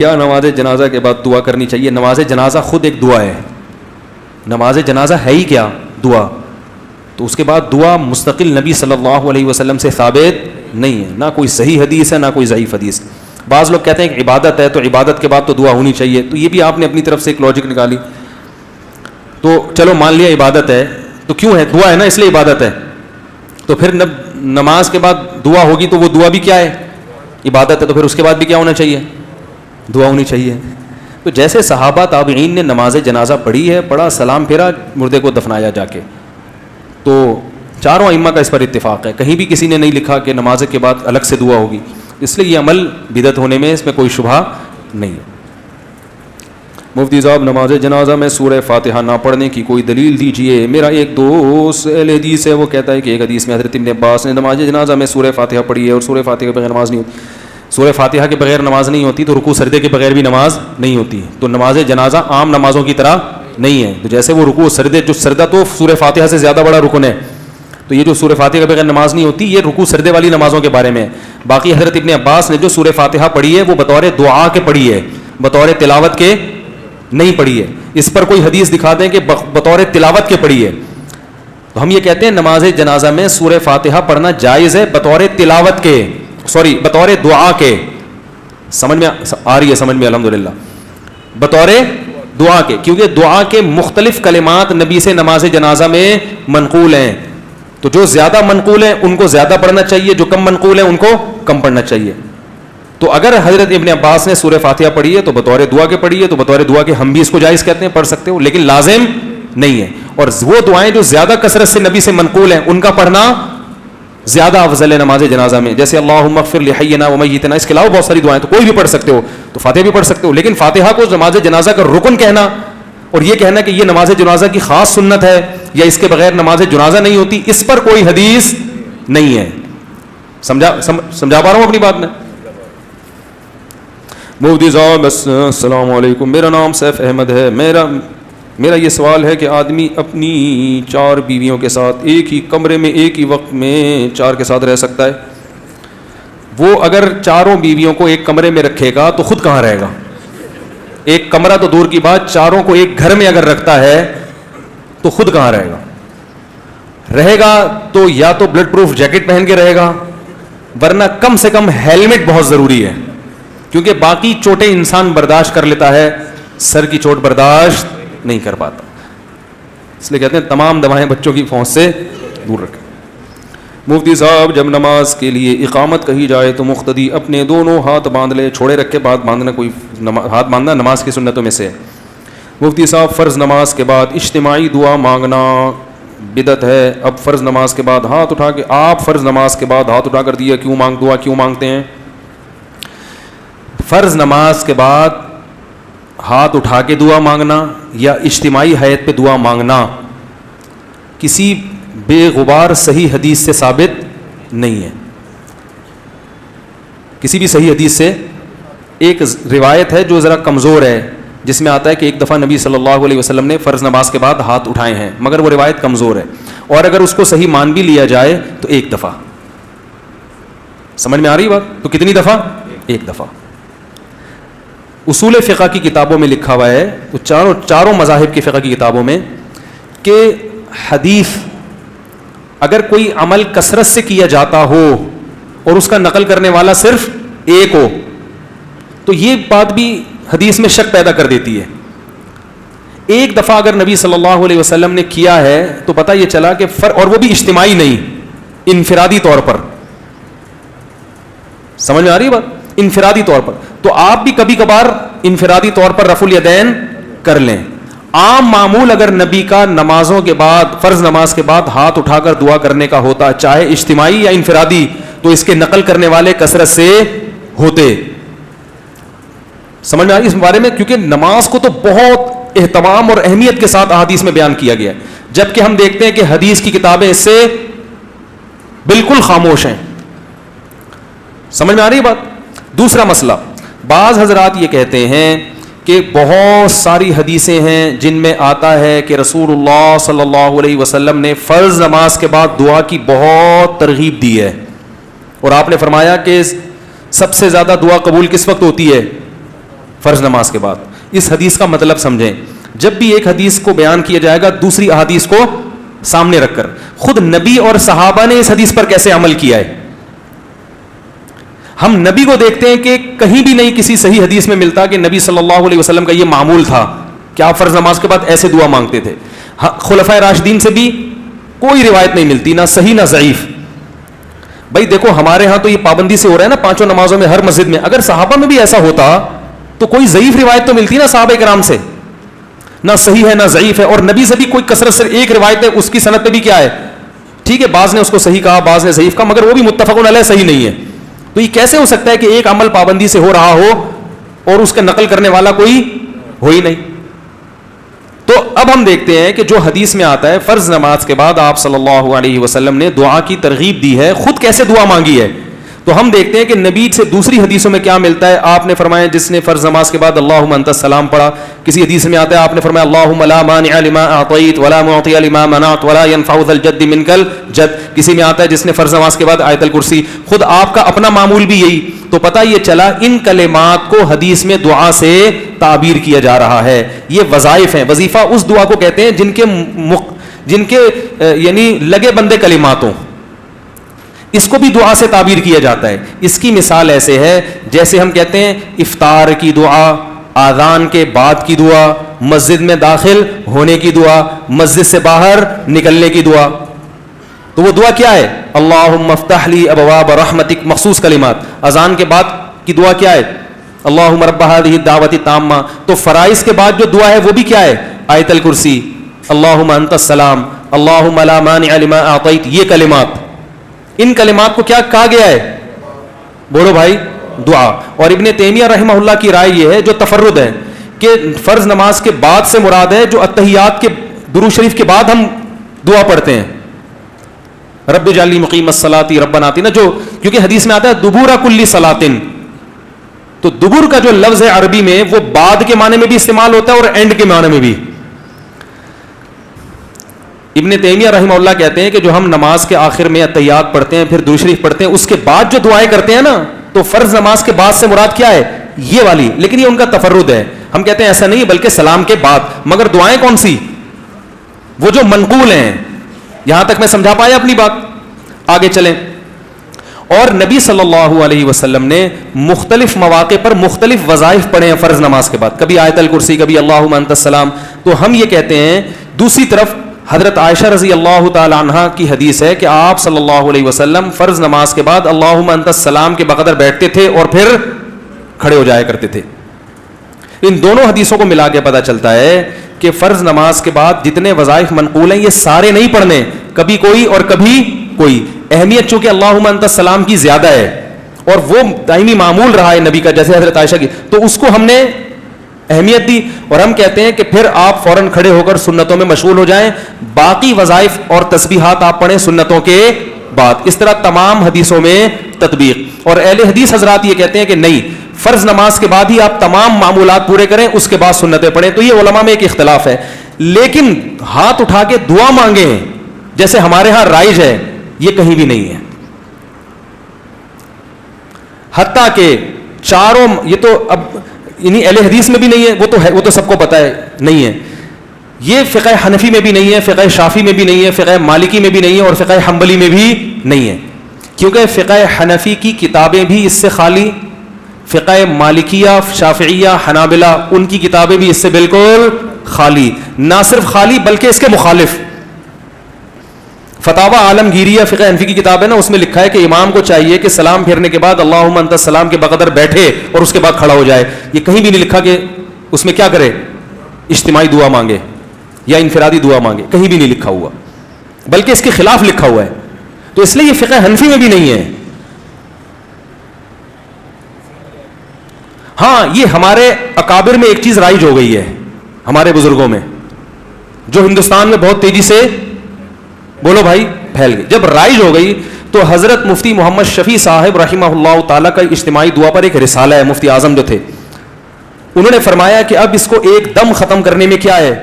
کیا نماز جنازہ کے بعد دعا کرنی چاہیے؟ نماز جنازہ خود ایک دعا ہے. نماز جنازہ ہے ہی کیا؟ دعا. تو اس کے بعد دعا مستقل نبی صلی اللہ علیہ وسلم سے ثابت نہیں ہے، نہ کوئی صحیح حدیث ہے نہ کوئی ضعیف حدیث. بعض لوگ کہتے ہیں کہ عبادت ہے تو عبادت کے بعد تو دعا ہونی چاہیے، تو یہ بھی آپ نے اپنی طرف سے ایک لاجک نکالی. تو چلو مان لیا عبادت ہے تو کیوں ہے؟ دعا ہے نا، اس لیے عبادت ہے. تو پھر نماز کے بعد دعا ہوگی تو وہ دعا بھی کیا ہے؟ عبادت ہے. تو پھر اس کے بعد بھی کیا ہونا چاہیے؟ دعا ہونی چاہیے. تو جیسے صحابہ تابعین نے نماز جنازہ پڑھی ہے، پڑھا، سلام پھیرا، مردے کو دفنایا جا کے. تو چاروں ائمہ کا اس پر اتفاق ہے، کہیں بھی کسی نے نہیں لکھا کہ نماز کے بعد الگ سے دعا ہوگی. اس لیے یہ عمل بدعت ہونے میں اس میں کوئی شبہ نہیں ہے. مفتی صاحب نماز جنازہ میں سورہ فاتحہ نہ پڑھنے کی کوئی دلیل دیجئے. میرا ایک دوست اہل حدیث ہے، وہ کہتا ہے کہ ایک حدیث میں حضرت ابن عباس نے نماز جنازہ میں سورہ فاتحہ پڑھی ہے اور سورہ فاتحہ کے بغیر نماز نہیں ہوتی. سورہ فاتحہ کے بغیر نماز نہیں ہوتی تو رکوع سجدے کے بغیر بھی نماز نہیں ہوتی. تو نماز جنازہ عام نمازوں کی طرح نہیں ہے. تو جیسے وہ رکوع سجدے، جو سجدہ تو سورہ فاتحہ سے زیادہ بڑا رکن ہے، تو یہ جو سورہ فاتحہ کے بغیر نماز نہیں ہوتی، یہ رکوع سجدے والی نمازوں کے بارے میں ہے. باقی حضرت ابن عباس نے جو سورہ فاتحہ پڑھی ہے وہ بطور دعا کے پڑھی ہے، بطور تلاوت کے نہیں پڑھی ہے. اس پر کوئی حدیث دکھا دیں کہ بطور تلاوت کے پڑھی ہے. تو ہم یہ کہتے ہیں نماز جنازہ میں سورہ فاتحہ پڑھنا جائز ہے بطور تلاوت کے، بطور دعا کے. سمجھ میں آ رہی ہے؟ سمجھ میں الحمدللہ. بطور دعا کے، کیونکہ دعا کے مختلف کلمات نبی سے نماز جنازہ میں منقول ہیں. تو جو زیادہ منقول ہیں ان کو زیادہ پڑھنا چاہیے، جو کم منقول ہیں ان کو کم پڑھنا چاہیے. تو اگر حضرت ابن عباس نے سورہ فاتحہ پڑھی ہے تو بطور دعا کے پڑھی ہے، تو بطور دعا کے ہم بھی اس کو جائز کہتے ہیں، پڑھ سکتے ہو، لیکن لازم نہیں ہے. اور وہ دعائیں جو زیادہ کثرت سے نبی سے منقول ہیں ان کا پڑھنا زیادہ افضل ہے نماز جنازہ میں. جیسے اللہم اغفر لحینا ومیتنا، اس کے علاوہ بہت ساری دعائیں تو کوئی بھی پڑھ سکتے ہو، تو فاتحہ بھی پڑھ سکتے ہو. لیکن فاتحہ کو نماز جنازہ کا رکن کہنا اور یہ کہنا کہ یہ نماز جنازہ کی خاص سنت ہے یا اس کے بغیر نماز جنازہ نہیں ہوتی، اس پر کوئی حدیث نہیں ہے. سمجھا پا رہا ہوں اپنی بات میں؟ مفتی صاحب السلام علیکم، میرا نام سیف احمد ہے. میرا یہ سوال ہے کہ آدمی اپنی 4 بیویوں کے ساتھ ایک ہی کمرے میں ایک ہی وقت میں 4 کے ساتھ رہ سکتا ہے؟ وہ اگر 4 بیویوں کو ایک کمرے میں رکھے گا تو خود کہاں رہے گا؟ ایک کمرہ تو دور کی بات، 4 کو ایک گھر میں اگر رکھتا ہے تو خود کہاں رہے گا؟ رہے گا تو یا تو بلڈ پروف جیکٹ پہن کے رہے گا، ورنہ کم سے کم ہیلمٹ بہت ضروری ہے، کیونکہ باقی چوٹیں انسان برداشت کر لیتا ہے، سر کی چوٹ برداشت نہیں کر پاتا. اس لیے کہتے ہیں تمام دوائیں بچوں کی پہنچ سے دور رکھیں. مفتی صاحب جب نماز کے لیے اقامت کہی جائے تو مقتدی اپنے دونوں ہاتھ باندھ لے، چھوڑے رکھ کے بعد باندھنا، کوئی ہاتھ باندھنا نماز کی سنتوں میں سے. مفتی صاحب فرض نماز کے بعد اجتماعی دعا مانگنا بدعت ہے. اب فرض نماز کے بعد ہاتھ اٹھا کے، آپ فرض نماز کے بعد ہاتھ اٹھا کر دیا دعا کیوں مانگتے ہیں؟ فرض نماز کے بعد ہاتھ اٹھا کے دعا مانگنا یا اجتماعی حیت پہ دعا مانگنا کسی بے غبار صحیح حدیث سے ثابت نہیں ہے. کسی بھی صحیح حدیث سے، ایک روایت ہے جو ذرا کمزور ہے جس میں آتا ہے کہ ایک دفعہ نبی صلی اللہ علیہ وسلم نے فرض نماز کے بعد ہاتھ اٹھائے ہیں، مگر وہ روایت کمزور ہے. اور اگر اس کو صحیح مان بھی لیا جائے تو ایک دفعہ. سمجھ میں آ رہی بات؟ تو کتنی دفعہ؟ ایک دفعہ. اصول فقہ کی کتابوں میں لکھا ہوا ہے، تو چاروں مذاہب کی فقہ کی کتابوں میں، کہ حدیث اگر کوئی عمل کثرت سے کیا جاتا ہو اور اس کا نقل کرنے والا صرف ایک ہو تو یہ بات بھی حدیث میں شک پیدا کر دیتی ہے. ایک دفعہ اگر نبی صلی اللہ علیہ وسلم نے کیا ہے تو پتہ یہ چلا کہ اور وہ بھی اجتماعی نہیں، انفرادی طور پر. سمجھ میں آ رہی ہے بات؟ انفرادی طور پر. تو آپ بھی کبھی کبھار انفرادی طور پر رفع الیدین کر لیں. عام معمول اگر نبی کا نمازوں کے بعد، فرض نماز کے بعد ہاتھ اٹھا کر دعا کرنے کا ہوتا، چاہے اجتماعی یا انفرادی، تو اس کے نقل کرنے والے کثرت سے ہوتے. سمجھ میں آ رہی اس بارے میں؟ کیونکہ نماز کو تو بہت اہتمام اور اہمیت کے ساتھ احادیث میں بیان کیا گیا ہے، جبکہ ہم دیکھتے ہیں کہ حدیث کی کتابیں اس سے بالکل خاموش ہیں. سمجھ میں آ رہی بات؟ دوسرا مسئلہ، بعض حضرات یہ کہتے ہیں کہ بہت ساری حدیثیں ہیں جن میں آتا ہے کہ رسول اللہ صلی اللہ علیہ وسلم نے فرض نماز کے بعد دعا کی بہت ترغیب دی ہے، اور آپ نے فرمایا کہ سب سے زیادہ دعا قبول کس وقت ہوتی ہے؟ فرض نماز کے بعد. اس حدیث کا مطلب سمجھیں. جب بھی ایک حدیث کو بیان کیا جائے گا دوسری احادیث کو سامنے رکھ کر, خود نبی اور صحابہ نے اس حدیث پر کیسے عمل کیا ہے. ہم نبی کو دیکھتے ہیں کہ کہیں بھی نہیں کسی صحیح حدیث میں ملتا کہ نبی صلی اللہ علیہ وسلم کا یہ معمول تھا کہ آپ فرض نماز کے بعد ایسے دعا مانگتے تھے. خلفائے راشدین سے بھی کوئی روایت نہیں ملتی, نہ صحیح نہ ضعیف. بھائی دیکھو ہمارے ہاں تو یہ پابندی سے ہو رہا ہے نا پانچوں نمازوں میں ہر مسجد میں, اگر صحابہ میں بھی ایسا ہوتا تو کوئی ضعیف روایت تو ملتی نا صحابہ کرام سے, نہ صحیح ہے نہ ضعیف ہے. اور نبی سے بھی کوئی کثرت سے ایک روایت ہے, اس کی سند پہ بھی کیا ہے, ٹھیک ہے بعض نے اس کو صحیح کہا بعض نے ضعیف کہا, مگر وہ بھی متفق علیہ صحیح نہیں ہے. تو یہ کیسے ہو سکتا ہے کہ ایک عمل پابندی سے ہو رہا ہو اور اس کا نقل کرنے والا کوئی ہو ہی نہیں. تو اب ہم دیکھتے ہیں کہ جو حدیث میں آتا ہے فرض نماز کے بعد آپ صلی اللہ علیہ وسلم نے دعا کی ترغیب دی ہے, خود کیسے دعا مانگی ہے. تو ہم دیکھتے ہیں کہ نبی سے دوسری حدیثوں میں کیا ملتا ہے. آپ نے فرمایا جس نے فرض نماز کے بعد اللہم انت السلام پڑھا, کسی حدیث میں آتا ہے آپ نے فرمایا اللہم لا مانع لما اعطیت ولا معطی لما منعت ولا ينفع ذا الجد منک الجد. کسی میں آتا ہے جس نے فرض نماز کے بعد آیت الکرسی. خود آپ کا اپنا معمول بھی یہی. تو پتہ یہ چلا ان کلمات کو حدیث میں دعا سے تعبیر کیا جا رہا ہے. یہ وظائف ہیں. وظیفہ اس دعا کو کہتے ہیں جن کے یعنی لگے بندے کلمات ہوں, اس کو بھی دعا سے تعبیر کیا جاتا ہے. اس کی مثال ایسے ہے جیسے ہم کہتے ہیں افطار کی دعا, آذان کے بعد کی دعا, مسجد میں داخل ہونے کی دعا, مسجد سے باہر نکلنے کی دعا. تو وہ دعا کیا ہے, اللہم افتح لی ابواب رحمتک, مخصوص کلمات. اذان کے بعد کی دعا کیا ہے, اللہم رب ہذہ الدعوۃ التامہ. تو فرائض کے بعد جو دعا ہے وہ بھی کیا ہے, آیت الکرسی, اللہم انت السلام, اللہم لا مانع لما اعطیت. یہ کلمات, ان کلمات کو کیا کہا گیا ہے, بولو بھائی, دعا. اور ابن تیمیہ رحمہ اللہ کی رائے یہ ہے جو تفرد ہے کہ فرض نماز کے بعد سے مراد ہے جو اتحیات کے درود شریف کے بعد ہم دعا پڑھتے ہیں, رب اجعلنی مقیم الصلاۃ ربنا آتنا, جو کیونکہ حدیث میں آتا ہے دبور کل صلاۃ. تو دبر کا جو لفظ ہے عربی میں وہ بعد کے معنی میں بھی استعمال ہوتا ہے اور اینڈ کے معنی میں بھی. ابن تیمیہ رحمہ اللہ کہتے ہیں کہ جو ہم نماز کے آخر میں اتحیات پڑھتے ہیں پھر درود شریف پڑھتے ہیں اس کے بعد جو دعائیں کرتے ہیں نا, تو فرض نماز کے بعد سے مراد کیا ہے, یہ والی. لیکن یہ ان کا تفرد ہے. ہم کہتے ہیں ایسا نہیں بلکہ سلام کے بعد. مگر دعائیں کون سی, وہ جو منقول ہیں. یہاں تک میں سمجھا پایا اپنی بات, آگے چلیں. اور نبی صلی اللہ علیہ وسلم نے مختلف مواقع پر مختلف وظائف پڑھے ہیں فرض نماز کے بعد, کبھی آیت الکرسی, کبھی اللہم انت السلام. تو ہم یہ کہتے ہیں, دوسری طرف حضرت عائشہ رضی اللہ تعالی عنہا کی حدیث ہے کہ آپ صلی اللہ علیہ وسلم فرض نماز کے بعد اللہم انت السلام کے بقدر بیٹھتے تھے اور پھر کھڑے ہو جایا کرتے تھے. ان دونوں حدیثوں کو ملا کے پتہ چلتا ہے کہ فرض نماز کے بعد جتنے وظائف منقول ہیں یہ سارے نہیں پڑھنے, کبھی کوئی اور کبھی کوئی. اہمیت چونکہ اللہم انت السلام کی زیادہ ہے اور وہ دائمی معمول رہا ہے نبی کا, جیسے حضرت عائشہ کی, تو اس کو ہم نے اہمیت دی. اور ہم کہتے ہیں کہ پھر آپ فوراً کھڑے ہو کر سنتوں میں مشغول ہو جائیں, باقی وظائف اور تسبیحات آپ پڑھیں سنتوں کے بعد. اس طرح تمام حدیثوں میں تطبیق. اور اہل حدیث حضرات یہ کہتے ہیں کہ نہیں, فرض نماز کے بعد ہی آپ تمام معمولات پورے کریں, اس کے بعد سنتیں پڑھیں. تو یہ علماء میں ایک اختلاف ہے. لیکن ہاتھ اٹھا کے دعا مانگیں جیسے ہمارے ہاں رائج ہے, یہ کہیں بھی نہیں ہے. حتیٰ کہ چاروں, یہ تو اب یعنی اہل حدیث میں بھی نہیں ہے, وہ تو ہے, وہ تو سب کو پتہ ہے نہیں ہے. یہ فقہ حنفی میں بھی نہیں ہے, فقہ شافی میں بھی نہیں ہے, فقہ مالکی میں بھی نہیں ہے, اور فقہ حنبلی میں بھی نہیں ہے. کیونکہ فقہ حنفی کی کتابیں بھی اس سے خالی, فقہ مالکیہ, شافعیہ, حنابلہ, ان کی کتابیں بھی اس سے بالکل خالی. نہ صرف خالی بلکہ اس کے مخالف. فتاوی عالمگیریہ فقہ حنفی کی کتاب ہے نا, اس میں لکھا ہے کہ امام کو چاہیے کہ سلام پھیرنے کے بعد اللہم انت السلام کے بقدر بیٹھے اور اس کے بعد کھڑا ہو جائے. یہ کہیں بھی نہیں لکھا کہ اس میں کیا کرے, اجتماعی دعا مانگے یا انفرادی دعا مانگے, کہیں بھی نہیں لکھا ہوا, بلکہ اس کے خلاف لکھا ہوا ہے. تو اس لیے یہ فقہ حنفی میں بھی نہیں ہے. ہاں, یہ ہمارے اکابر میں ایک چیز رائج ہو گئی ہے, ہمارے بزرگوں میں, جو ہندوستان میں بہت تیزی سے, بولو بھائی, پھیل گئی. جب رائج ہو گئی تو حضرت مفتی محمد شفیع صاحب رحمہ اللہ تعالیٰ کا اجتماعی دعا پر ایک رسالہ ہے, مفتی اعظم جو تھے, انہوں نے فرمایا کہ اب اس کو ایک دم ختم کرنے میں کیا ہے,